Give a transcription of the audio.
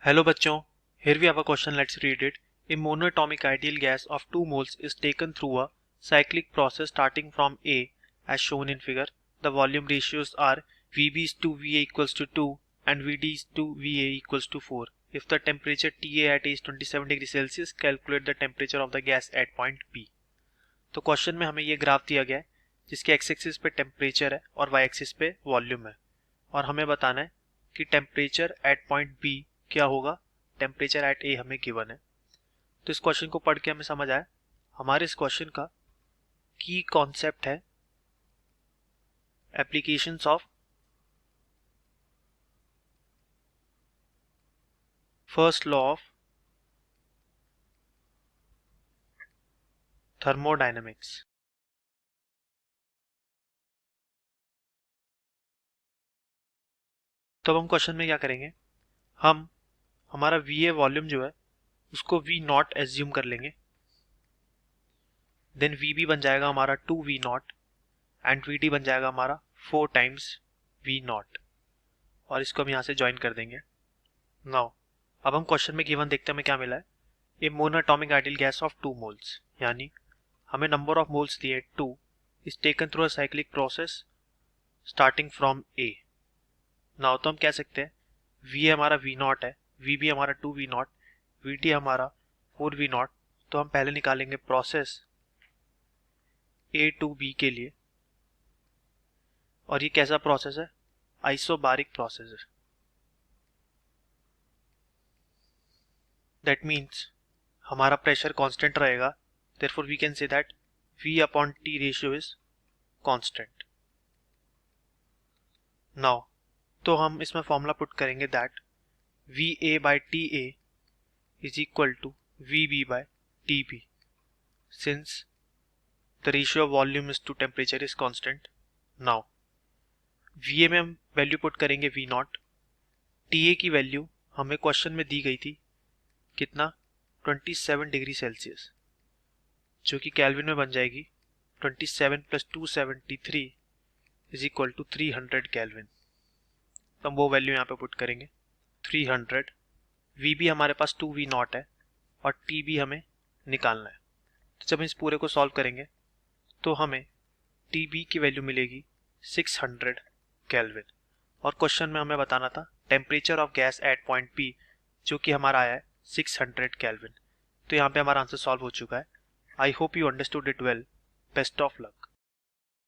Hello बच्चों, here we have a question, let's read it. A monatomic ideal gas of 2 moles is taken through a cyclic process starting from A as shown in figure. The volume ratios are VB is to VA equals to 2 and VD is to VA equals to 4. If the temperature TA at A is 27 degree Celsius, calculate the temperature of the gas at point B. तो question में हमें ये graph दिया गया है जिसके x axis पे temperature है और वाई एक्सिस पे वॉल्यूम है और हमें बताना है कि टेम्परेचर एट पॉइंट बी क्या होगा, टेम्परेचर एट ए हमें गिवन है। तो इस क्वेश्चन को पढ़ के हमें समझ आया हमारे इस क्वेश्चन का की कॉन्सेप्ट है applications of first law of thermodynamics. तो अब हम क्वेश्चन में क्या करेंगे, हम हमारा वी ए वॉल्यूम जो है उसको वी नॉट एज्यूम कर लेंगे, देन वी बी बन जाएगा हमारा 2 V not and V D बन जाएगा हमारा 4 टाइम्स वी नॉट और इसको हम यहाँ से ज्वाइन कर देंगे। नाउ अब हम क्वेश्चन में गिवन देखते हैं हमें क्या मिला है। A monatomic ideal gas of 2 moles, यानी हमें नंबर ऑफ मोल्स दिए 2 is taken through a cyclic process starting from A. Now तो हम कह सकते हैं वी हमारा वी नॉट है, वी बी हमारा 2 वी नॉट, वी टी हमारा 4 वी नॉट। तो हम पहले निकालेंगे प्रोसेस ए टू बी के लिए, और ये कैसा प्रोसेस है, आइसोबारिक प्रोसेस है। दैट मीन्स हमारा प्रेशर कांस्टेंट रहेगा, therefore we can say that V upon T ratio is constant. Now तो हम इसमें फॉर्मूला पुट करेंगे that VA by TA is equal to VB by TB since the ratio of volume is to temperature is constant. Now VA में हम value put करेंगे V naught, TA की value हमें question में दी गई थी कितना, 27 डिग्री सेल्सियस, जो कि केल्विन में बन जाएगी 27 plus 273 is equal to 300 kelvin. तो हम वो वैल्यू यहाँ पे पुट करेंगे 300। वी भी हमारे पास 2 वी नॉट है और टी भी हमें निकालना है। तो जब हम इस पूरे को सॉल्व करेंगे तो हमें टी बी की वैल्यू मिलेगी 600 केल्विन और क्वेश्चन में हमें बताना था temperature of gas at point P, जो कि हमारा आया है 600 केल्विन। तो यहाँ पे हमारा आंसर सॉल्व हो चुका है। I hope you understood it well. Best of luck.